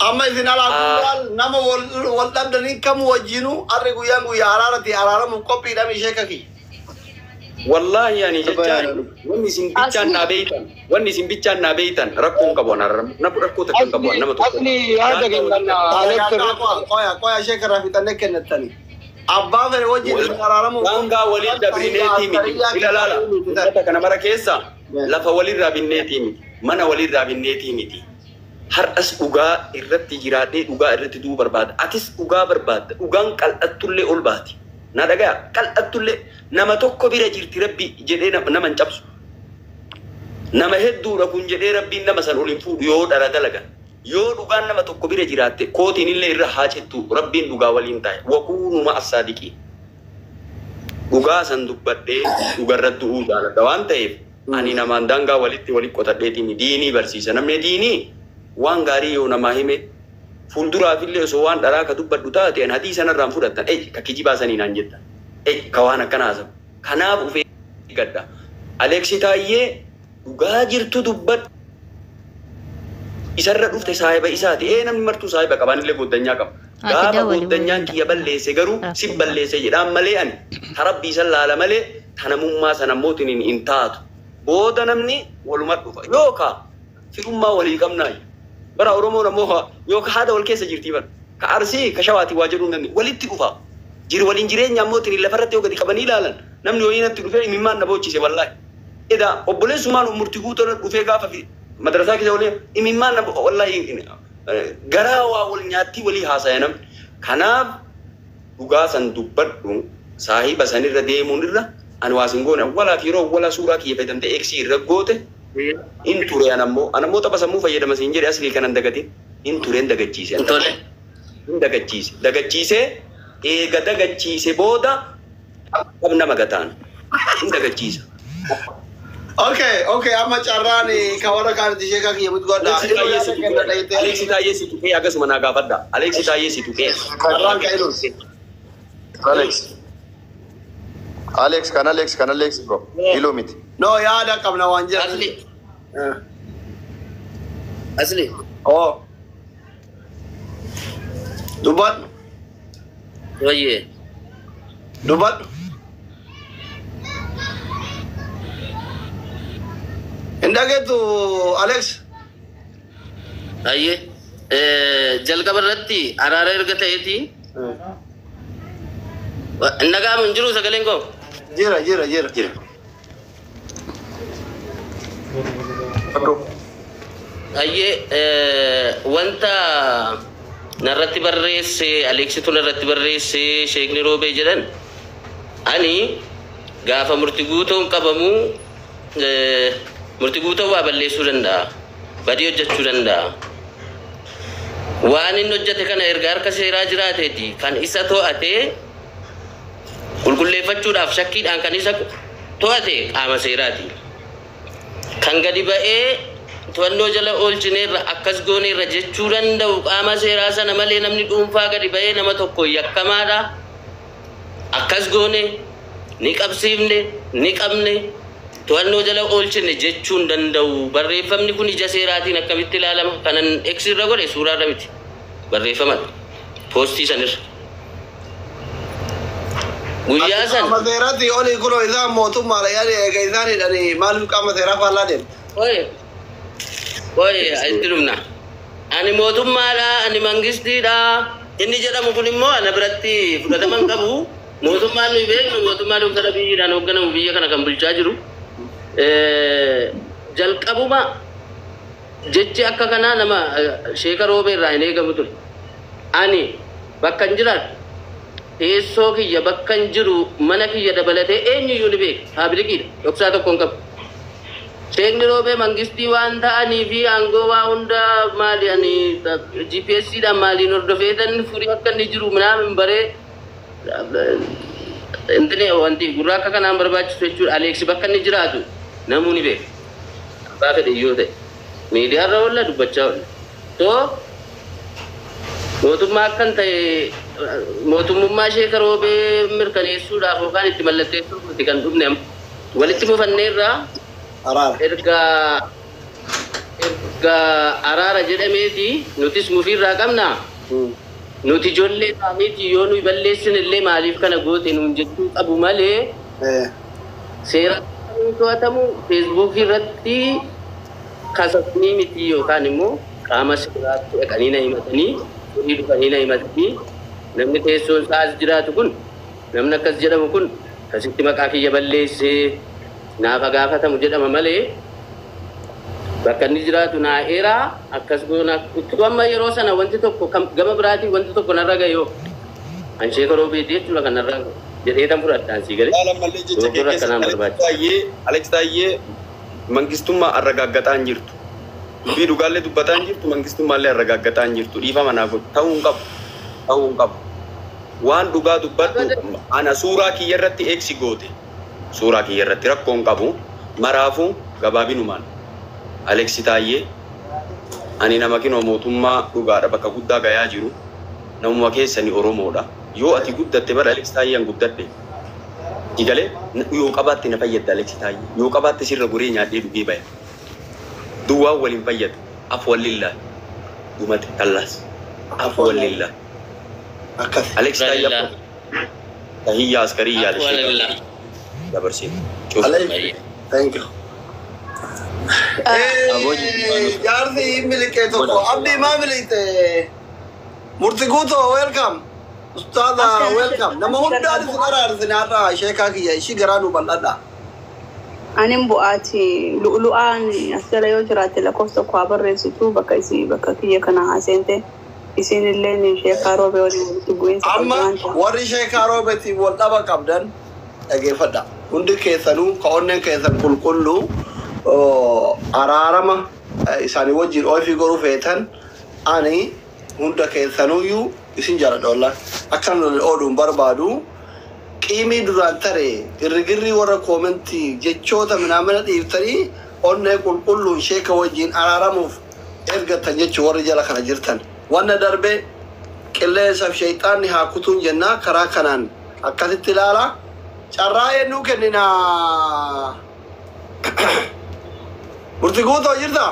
أما إذا على كل نما والدم دني كم وجينو أرجو يانغو يا أرارة مقابل ده مشيكاكي والله يعني جتان واني سنبيتشان نابيتان واني سنبيتشان نابيتان ركون كبون ركون تكون كبون نما أصلي هذا كنا كويا شكرا في تنك النتاني أبا في وجه أرارة مقابل كانغا وليد دبرينيتي ميتي لا لا لا ده كنا مرة كيسا لا فوليد رابينيتي ميتي منا وليد رابينيتي ميتي هرأس أوجا إرتي جرادي أوجا إرتي دو برباد أتيس أوجا برباد أوجان كال أتولي أول باتي نادجا كال أتولي نما توكو بيرا جرتي ربي جدينا نما نجابس نما هدو ركون جدي ربي نما سنولين فود يود أراد لجا يود أوجان نما توكو بيرا جراتي كوتي نيل الرحاجة تو ربي أوجا ولين تاي وكونوا مع الصادقين أوجا صندوق بدي أوجا ردو أوجا دوان تايف أني نما دانغا وليتي ولي كوتا ديتي ديني برسيسا نمني ديني وان غاري يو نماهمه فولدرا فيلي سوان دراكا دبدو تاتي ان حديث انا رام فودتا ككيجي باسني نانجتا كوانا كنازم كناب وفي غدا اليكسي تايي غاجرتو دبد يسر دفت صاحب اساتي نم مرتو صاحب كبان لي غودنيا كم غاب غودنيا كي يبلسي غرو سيبلسي يدام ملي ان ربي صلى الله عليه ملي تنمما سنموتن انتات بودنمني ولمت يوكا في امه ولي كمناي برا أورومو نموها يوك هذا والكيس جرتي بر كأرسي كشواتي واجرون نمني وليت تكوفا جير ولينجرين ياموتني لفرت يوك دي كبني لالن نمني وين تكوفي ممان نبوتشي سي والله إذا أبوليس مان مرتقوت كوفي غافة في مدرسة كذا ولا ممان نب والله غراوا والنياتي ولي هاسينم خناب وغاسن دبر صاحب سني ردي منير أنا واسنغون ولا فيرو ولا سورة كيف تنتهي إكسي رجوته إن توري أنا مو تبى سمو فيدا مسنجر أصلي كان دعاتي إن توري دعاتشيسه إن دعاتشيسه إيه دعاتشيسه بودا أبنا مغتان إن دعاتشيسه أوكي أما شراني كوارا كار ديشة كي يبود غودا أليكسي تايي سيتوكي أجا سمنا غافدا أليكسي تايي سيتوكي شران كايلوس أليكس كان أليكس برو كيلومتر no ya ada kamna wanja asli oh dubat oye dubat indage tu Alex aye jalka barratti arara ergata eti naga munjuru sagalen ko jira aye wanta narratti barreesse Alexitu narratti barreesse sheekni roobe jedhan ani gaafa murtiguutoon qabamu murtiguutoo waa balleessuu danda'a badii hojjechuu danda'a waan inni hojjete kana erga harka seeraa jiraateeti kan isa to'atee qulqulleeffachuudhaaf shakkiidhaan kan isa to'ate qaama seeraati kan gadi ba'ee to'annoo jala oolchineerra akkas gooneerra jechuu danda'u qaama seeraa sana malee namni dhuunfaa gadi ba'ee nama tokko yakkamaadha akkas goone ni qabsiifne ni qabne to'annoo jala oolchine jechuun danda'u barreeffamni kun ija seeraatiin akkamitti ilaalama kanan eksiirra godhe suuraarra miti barreeffama poostii sanirra guyyaa san qaama seeraatti oli kuno isaan mootummaadha yaani eega isaanidhani maaliif qaama seeraa faallaa deemu oye itti dhumna ani mootummaadha ani mangistiidha inni jedhamu kun immoo ana biratti fudhataman qabu mootummaan nuyi beeknu mootummaa doktara biyyiidhaan hoogganamu biyya kana kan bulchaa jiru jalqabuma jechi akka kanaa nama sheeka roobe irraa hin eegamu ture ani bakka hin jiraadhu teessoo kiyya bakka hin jiru mana kiyya dabalatee eenyuyyuu ni beeka haabilikiidha dhoksaa tokko hin qabu sheekni roobe mangistii waan ta'anii fi aangoo waa hunda maali ani GPSdhaan maaliin hordofeetan furii akka inni jiru minaamin baree intine wanti gurraa akka kanaan barbaachisu jechuudha Aleeksi bakka inni jiraatu namuu ni beeka abbaa fedhe yoo ta'e miidiyaarra oolla dubbachaa oolla too mootummaa akkan ta'e mootummaa sheeka roobee mirkaneessuudhaaf yookaan itti mallatteessuuf kan dhufne walitti mufanneerraa erga araara jedhameeti nutis mufirraa qabna. Nuti ijoollee isaaniiti yoo nuyi balleessinillee maaliif kana goote nuun jechuu qabu malee seera to'atamu feesbuukii irratti kasafnii miti yookaan immoo qaama seeraatti dhaqanii na himatanii horii dhufanii na himatanii namni teessoon isaa as jiraatu kun namni akkas jedhamu kun kasitti maqaa kiyya balleessee naaf gaafatamu jedhama malee bakka inni jiraatu naa eeraa akkas goona itti amma yeroo sana wanti tokko gama biraatiin wanti tokko narra gayoo anshee koroo beetii jechuudha kan narra jedhee tan fudhadhaan sii galee dooktora akkanaan barbaachisu. Alex Taayyee mangistummaa arragaaggataan jirtu. Dubbii dhugaallee dubbataan jirtu mangistummaallee arragaaggataan jirtu dhiifama naa godhu ta'uu hin qabu. Waan dhugaa dubbadhu ana suuraa kiyya irratti eeksi goote suuraa kiyya irratti rakkoo hin qabu maraafuu gabaabinumaan. Alex Taayyee ani nama kinoo mootummaa dhugaadha bakka guddaa gayaa jiru namuma keessanii Oromoodha yoo ati guddatte bara Alex Taayyeen guddadde digalee yoo qabaatte na fayyadda Alex Taayyee yoo qabaatte sirra guree nyaadhee dhugee baya duwwaa waliin fayyada afwalillah dhumate kallaas afwalillah akkas Alex Taayyee tahiyya askariya afwalillah dabarsin thank you. Jardi milike toko abdi ma milite murtiguto welcome ustada welcome nama hunda disara zinara sheka kiya ishi garanu balada anin buati lu'lu'an asala yo jirate la kosto ko abarresu tu baka kiya kana hasente isinille ni sheka robe wali tuguin amma wari sheka robe ti wodaba kabdan age fada hundi kesanu ka onnen kesan kulkullu araarama isaanii wajjin ofii goruu feetan ani hunda keessanuyyuu isin jaaladha akkan oduun barbaadu qiimii duraan tare girgirrii warra koomentii jechoota minaamina dhiiftanii onnee qulqulluun sheeka wajjin araaramuuf ergatan jechuu warri jala kana jirtan wanna darbe qilleensaaf shayxaanni haa kutuun jennaa karaa kanaan akkasitti ilaala carraa ennuu kennina Murtiguto jirta?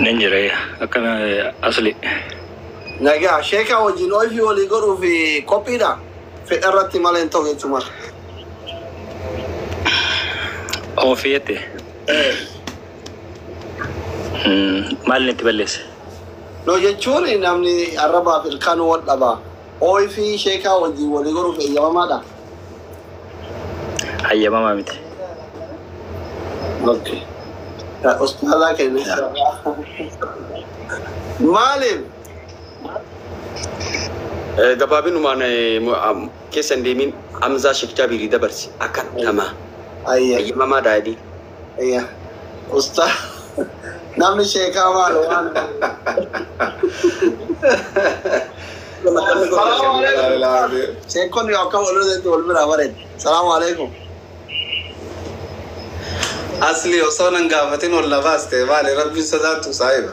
Ninjira akkana asli. Nagaa sheeka wajjin ofii walii godhuu fi qophiidha. Fedha irratti malee hin ta'u jechuudha. Ofiitti. Maal itti balleesse? No jechuun namni arrabaaf ilkaan wal dhabaa. Ofii sheeka wajjin walii godhuu fi eeyyamamaadha. Hayyamamaa miti. Okay. Ustaza kene. Malim. Gabaabinumaan keessan deemin Amzaa Sheekh Jaabirii dabarsi akka nama. Ayyamamaa daadii. Ayya. Ustaz. Namni sheekaa maal waan. Sheekonni akka walirratti wal bira bareed. Salaamu alaikum. Asli osonan gaafatin walla baaste maali rabbi sadaatu saahiba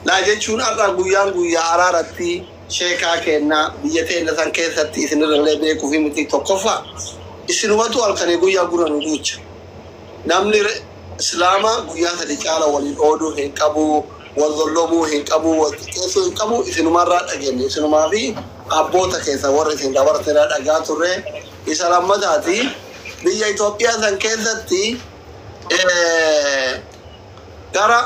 laa jechuun har'a guyyaa araaratti sheekaa kennaa biyya teenya san keessatti isinirrallee beekuu fi miti tokkoffaa isinumatu halkanii guyyaa guranu duucha namni islaama guyyaa sadi caala waliin ooduu hin qabu wal zollomuu hin qabu wal xiqqeessuu hin qabu isinumarraa dhageenye isinumaa fi abboota keessa warra isin dabartanii dhagaa turre isa lammataati biyya Itoophiyaa san keessatti gara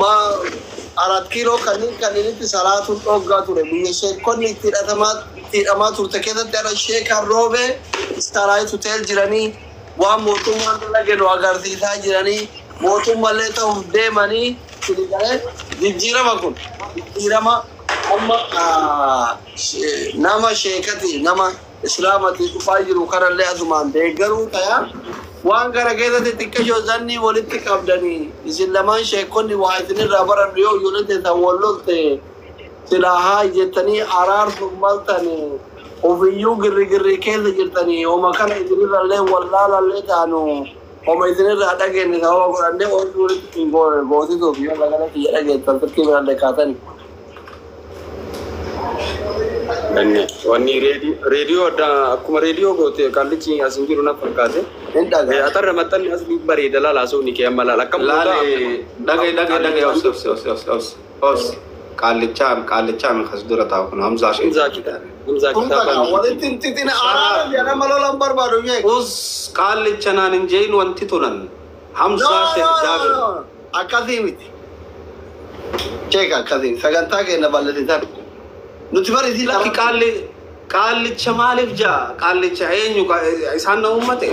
ma 4 kilo kaninitti salaatuun dhoggaa ture biyya sheekonni itti hidhamaa turte keessatti ara sheekan roobe istaraayit hotel jiranii waan mootummaan dalagenu agarsiisaa jiranii mootummallee ta'uuf deemanii siligalee jijjiirama kun jijjiirama amma nama sheekati nama islaamati dhufaa jiru kanallee asumaan deeggaruu ta'a waan gara keessatti xiqqashoo zanni walitti qabdanii isin lamaan sheekonni waa isinirraa barannu yoo ijoollee ta'an wallolte silaa haa jettanii araarsuuf maltanii ofiyyuu girri keessa jirtanii homa kana isinirrallee wallaalallee taanu homa isinirraa dhageenye sababa godhannee oolchuu walitti goosisuuf yoo lagalatti jedha geessan sirkii birallee kaatanii. Wanni reediyoo akkuma reediyoo goote kallichi asin jiru na fakkaate Atarra maxxanni asli bareeda lalaasuu ni kee amma laala akkam dhagay os qaallichaan kas dura taa'u kun Hamzaa us qaallichanaan hin jeeyin wanti tunan Hamzaa Sheekh Jaabir akkasii miti cheeka akkasii sagantaa keenya bal'isiisan nuti barisiisa lakki qaallicha maaliif jaa qaallicha eenyu isaan na uummate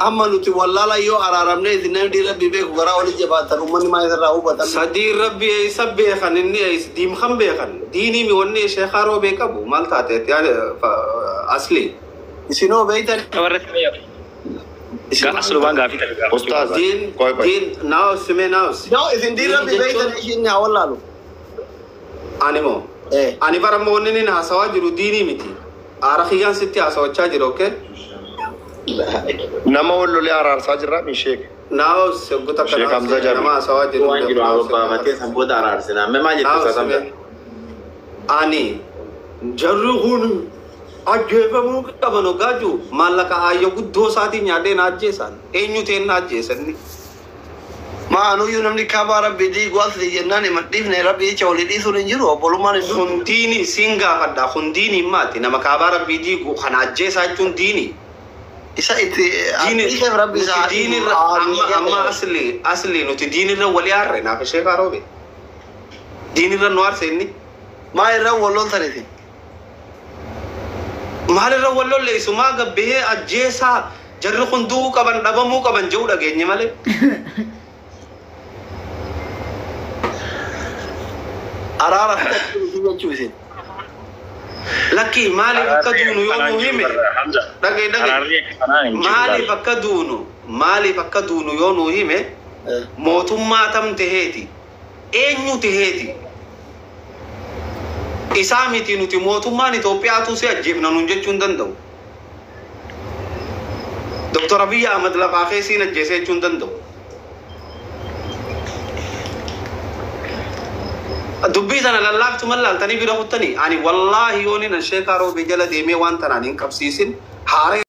amma nuti wallaala yoo araaramne isin namni rabbi beeku garaa wali jabaatan ummanni maa isarraa hubatan sadii rabbi isa beekan inni diim kan beekan diinii mi wanni sheekhaa roobee qabu maal taateet yaani asli isinoo beeytan Asluban gaafii ta'a. Ustaz. diin naos sime naos yoo isin diin rabbi beeytan ishin haa wallaalu animo ani barama wanni nin haasawaa jiru diinii miti aarakiyyaan sitti haasawachaa jiru okay Nama wallolee araarsaa jirra min sheek. naos guta Sheekh Hamzaa Jaabir. nama haasawaa jiru waan jiru abba matee sanboota araarsina amma maal jettu sasambe ani jarri kun ajjeefamuu qaban ogaaju maallaqa ayyo guddoo isaatiin nyaadheen ajjeesan eenyu ta'een ajjeesanni maanuyyuu namni kaabaa rabbi diigu asli jennaan ima dhiifne rabbi jecha walii dhiisuun hin jiru obbolummaan hin jiru hundiini siin gaafadha hundiini maati nama kaabaa rabbii diigu kana ajjeesaa jechuun diini isa itti dhiiseef rabbi isaa diinirra amma asli nuti diinirra walii aarre naaf ishee kaaroobe diinirra nu aarse inni maa irraan walloon saniti maalirra wallolle isumaa gabbehee ajjeesaa jarri kun du'uu qaban dhabamuu qaban jedhu dhageenye malee araara fudhachuu jechuu isin lakki maaliif akka duunu yoo nu hime dhagee maaliif akka duunu yoo nu hime mootummaa tam taheeti eenyu taheeti isaa miti nuti mootummaan Itoophiyaatu si ajjeefna nun jechuun danda'u Dr. Abiy Ahmed lafaa keessiin ajjeesee jechuun danda'u dubbii sana lallaaftu mallaaltanii bira kuttanii ani wallaahi yooniin sheekaa roobee jala deemee waan tanaan hin qabsiisin haaree